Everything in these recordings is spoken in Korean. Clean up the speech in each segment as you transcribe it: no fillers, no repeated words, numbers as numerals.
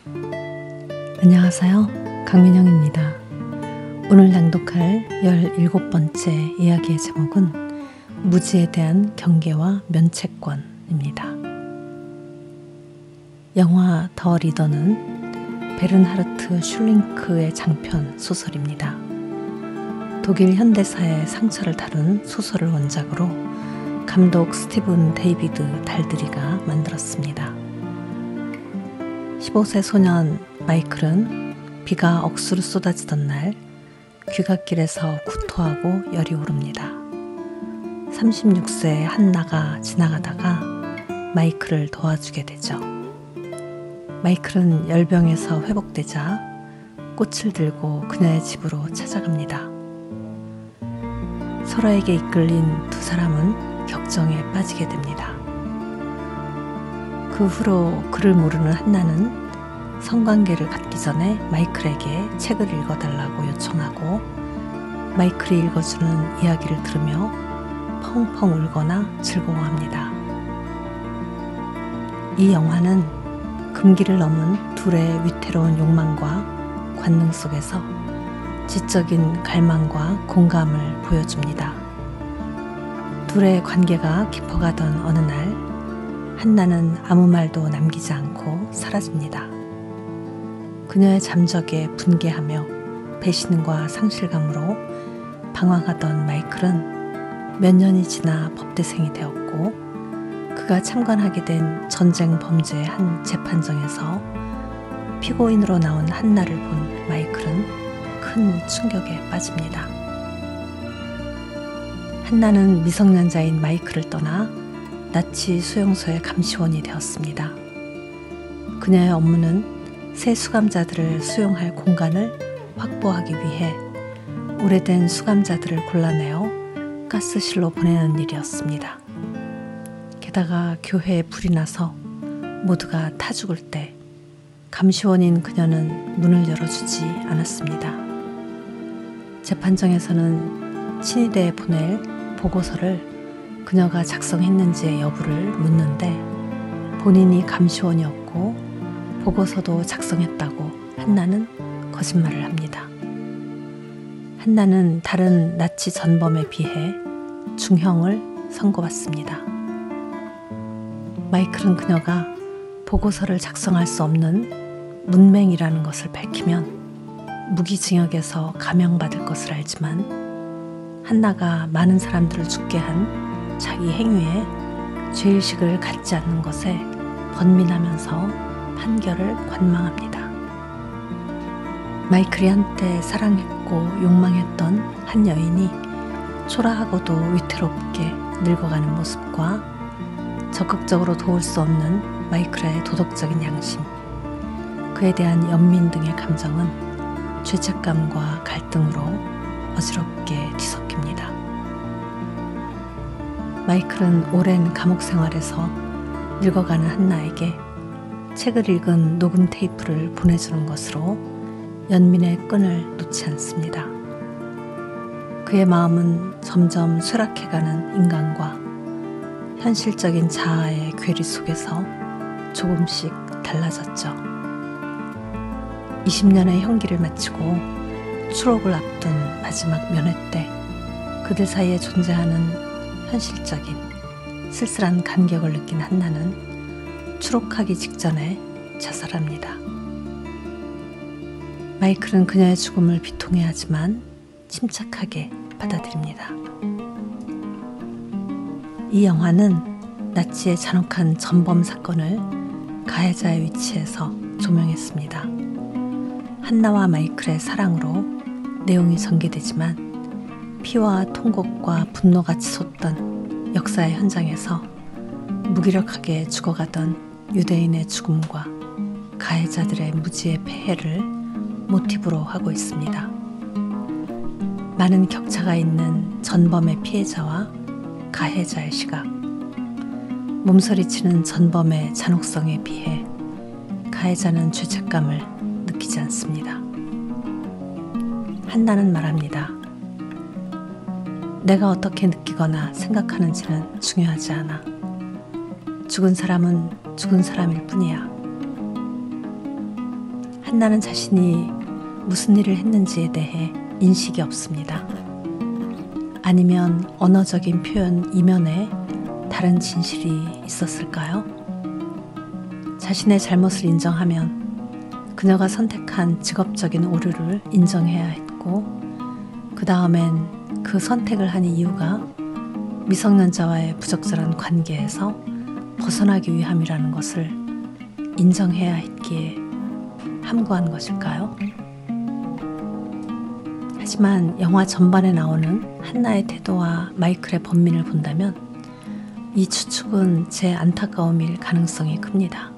안녕하세요. 강민영입니다. 오늘 낭독할 17번째 이야기의 제목은 무지에 대한 경계와 면책권입니다. 영화 더 리더는 베른하르트 슐링크의 장편 소설입니다. 독일 현대사의 상처를 다룬 소설을 원작으로 감독 스티븐 데이비드 달드리가 만들었습니다. 15세 소년 마이클은 비가 억수로 쏟아지던 날 귀갓길에서 구토하고 열이 오릅니다. 36세의 한나가 지나가다가 마이클을 도와주게 되죠. 마이클은 열병에서 회복되자 꽃을 들고 그녀의 집으로 찾아갑니다. 서로에게 이끌린 두 사람은 격정에 빠지게 됩니다. 그 후로 그를 모르는 한나는 성관계를 갖기 전에 마이클에게 책을 읽어달라고 요청하고 마이클이 읽어주는 이야기를 들으며 펑펑 울거나 즐거워합니다. 이 영화는 금기를 넘은 둘의 위태로운 욕망과 관능 속에서 지적인 갈망과 공감을 보여줍니다. 둘의 관계가 깊어가던 어느 날 한나는 아무 말도 남기지 않고 사라집니다. 그녀의 잠적에 분개하며 배신과 상실감으로 방황하던 마이클은 몇 년이 지나 법대생이 되었고 그가 참관하게 된 전쟁 범죄의 한 재판정에서 피고인으로 나온 한나를 본 마이클은 큰 충격에 빠집니다. 한나는 미성년자인 마이클을 떠나 나치 수용소의 감시원이 되었습니다. 그녀의 업무는 새 수감자들을 수용할 공간을 확보하기 위해 오래된 수감자들을 골라내어 가스실로 보내는 일이었습니다. 게다가 교회에 불이 나서 모두가 타 죽을 때 감시원인 그녀는 문을 열어주지 않았습니다. 재판정에서는 친위대에 보낼 보고서를 그녀가 작성했는지의 여부를 묻는데 본인이 감시원이었고 보고서도 작성했다고 한나는 거짓말을 합니다. 한나는 다른 나치 전범에 비해 중형을 선고받습니다. 마이클은 그녀가 보고서를 작성할 수 없는 문맹이라는 것을 밝히면 무기징역에서 감형받을 것을 알지만 한나가 많은 사람들을 죽게 한 자기 행위에 죄의식을 갖지 않는 것에 번민하면서 판결을 관망합니다. 마이클이 한때 사랑했고 욕망했던 한 여인이 초라하고도 위태롭게 늙어가는 모습과 적극적으로 도울 수 없는 마이클의 도덕적인 양심, 그에 대한 연민 등의 감정은 죄책감과 갈등으로 어지럽게 뒤섞입니다. 마이클은 오랜 감옥 생활에서 늙어가는 한나에게 책을 읽은 녹음 테이프를 보내주는 것으로 연민의 끈을 놓지 않습니다. 그의 마음은 점점 쇠락해가는 인간과 현실적인 자아의 괴리 속에서 조금씩 달라졌죠. 20년의 형기를 마치고 추록을 앞둔 마지막 면회 때 그들 사이에 존재하는 현실적인 쓸쓸한 간격을 느낀 한나는 추록하기 직전에 자살합니다. 마이클은 그녀의 죽음을 비통해하지만 침착하게 받아들입니다. 이 영화는 나치의 잔혹한 전범 사건을 가해자의 위치에서 조명했습니다. 한나와 마이클의 사랑으로 내용이 전개되지만 피와 통곡과 분노가 치솟던 역사의 현장에서 무기력하게 죽어가던 유대인의 죽음과 가해자들의 무지의 폐해를 모티브로 하고 있습니다. 많은 격차가 있는 전범의 피해자와 가해자의 시각, 몸서리치는 전범의 잔혹성에 비해 가해자는 죄책감을 느끼지 않습니다. 한나는 말합니다. 내가 어떻게 느끼거나 생각하는지는 중요하지 않아. 죽은 사람은 죽은 사람일 뿐이야. 한나는 자신이 무슨 일을 했는지에 대해 인식이 없습니다. 아니면 언어적인 표현 이면에 다른 진실이 있었을까요? 자신의 잘못을 인정하면 그녀가 선택한 직업적인 오류를 인정해야 했고, 그 다음엔 그 선택을 한 이유가 미성년자와의 부적절한 관계에서 벗어나기 위함이라는 것을 인정해야 했기에 함구한 것일까요? 하지만 영화 전반에 나오는 한나의 태도와 마이클의 번민을 본다면 이 추측은 제 안타까움일 가능성이 큽니다.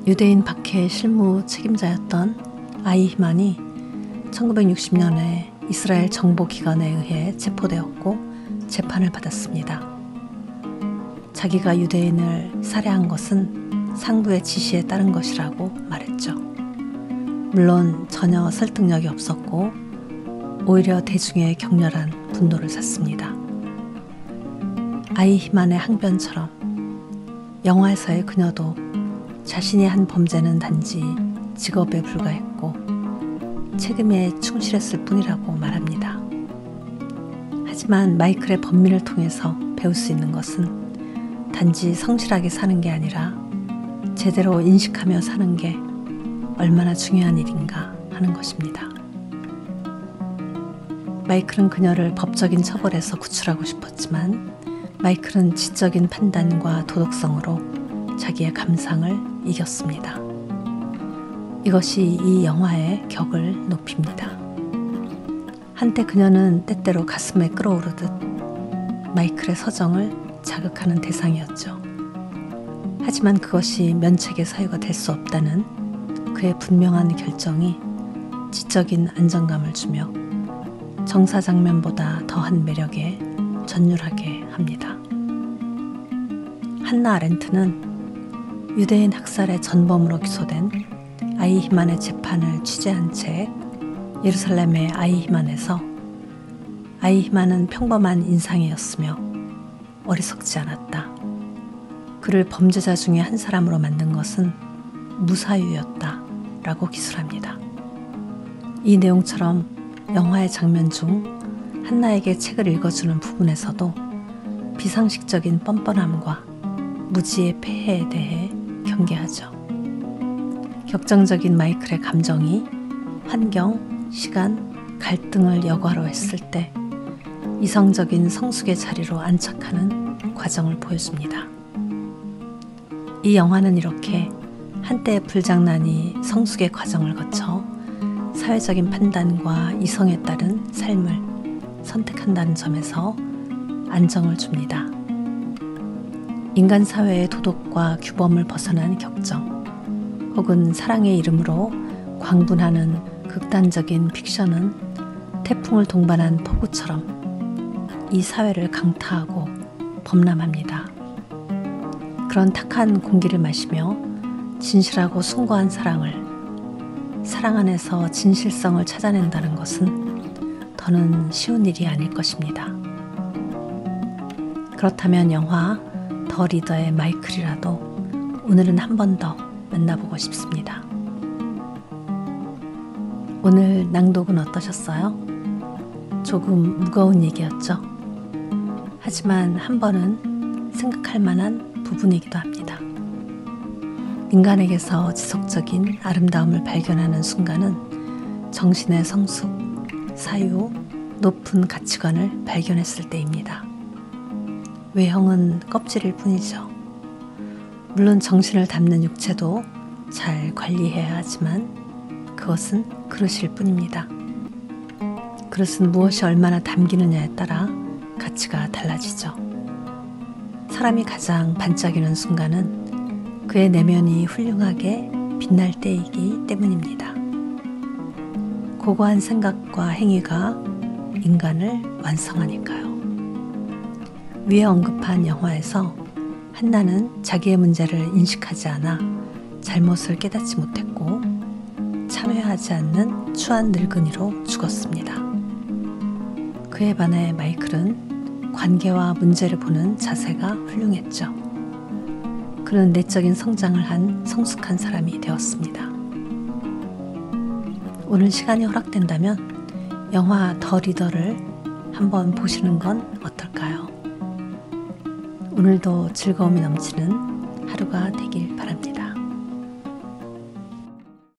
유대인 박해의 실무 책임자였던 아이히만이 1960년에 이스라엘 정보기관에 의해 체포되었고 재판을 받았습니다. 자기가 유대인을 살해한 것은 상부의 지시에 따른 것이라고 말했죠. 물론 전혀 설득력이 없었고 오히려 대중의 격렬한 분노를 샀습니다. 아이히만의 항변처럼 영화에서의 그녀도 자신이 한 범죄는 단지 직업에 불과했고 책임에 충실했을 뿐이라고 말합니다. 하지만 마이클의 번민을 통해서 배울 수 있는 것은 단지 성실하게 사는 게 아니라 제대로 인식하며 사는 게 얼마나 중요한 일인가 하는 것입니다. 마이클은 그녀를 법적인 처벌에서 구출하고 싶었지만 마이클은 지적인 판단과 도덕성으로 자기의 감상을 이겼습니다. 이것이 이 영화의 격을 높입니다. 한때 그녀는 때때로 가슴에 끓어오르듯 마이클의 서정을 자극하는 대상이었죠. 하지만 그것이 면책의 사유가 될 수 없다는 그의 분명한 결정이 지적인 안정감을 주며 정사 장면보다 더한 매력에 전율하게 합니다. 한나 아렌트는 유대인 학살의 전범으로 기소된 아이히만의 재판을 취재한 책 예루살렘의 아이히만에서 아이히만은 평범한 인상이었으며 어리석지 않았다. 그를 범죄자 중에 한 사람으로 만든 것은 무사유였다 라고 기술합니다. 이 내용처럼 영화의 장면 중 한나에게 책을 읽어주는 부분에서도 비상식적인 뻔뻔함과 무지의 폐해에 대해 경계하죠. 격정적인 마이클의 감정이 환경, 시간, 갈등을 여과로 했을 때 이성적인 성숙의 자리로 안착하는 과정을 보여줍니다. 이 영화는 이렇게 한때의 불장난이 성숙의 과정을 거쳐 사회적인 판단과 이성에 따른 삶을 선택한다는 점에서 안정을 줍니다. 인간 사회의 도덕과 규범을 벗어난 격정 혹은 사랑의 이름으로 광분하는 극단적인 픽션은 태풍을 동반한 폭우처럼 이 사회를 강타하고 범람합니다. 그런 탁한 공기를 마시며 진실하고 숭고한 사랑을, 사랑 안에서 진실성을 찾아낸다는 것은 더는 쉬운 일이 아닐 것입니다. 그렇다면 영화 더 리더의 마이클이라도 오늘은 한 번 더 만나보고 싶습니다. 오늘 낭독은 어떠셨어요? 조금 무거운 얘기였죠? 하지만 한 번은 생각할 만한 부분이기도 합니다. 인간에게서 지속적인 아름다움을 발견하는 순간은 정신의 성숙, 사유, 높은 가치관을 발견했을 때입니다. 외형은 껍질일 뿐이죠. 물론 정신을 담는 육체도 잘 관리해야 하지만 그것은 그릇일 뿐입니다. 그릇은 무엇이 얼마나 담기느냐에 따라 가치가 달라지죠. 사람이 가장 반짝이는 순간은 그의 내면이 훌륭하게 빛날 때이기 때문입니다. 고고한 생각과 행위가 인간을 완성하니까요. 위에 언급한 영화에서 한나는 자기의 문제를 인식하지 않아 잘못을 깨닫지 못했고 참여하지 않는 추한 늙은이로 죽었습니다. 그에 반해 마이클은 관계와 문제를 보는 자세가 훌륭했죠. 그는 내적인 성장을 한 성숙한 사람이 되었습니다. 오늘 시간이 허락된다면 영화 더 리더를 한번 보시는 건 어떨까요? 오늘도 즐거움이 넘치는 하루가 되길 바랍니다.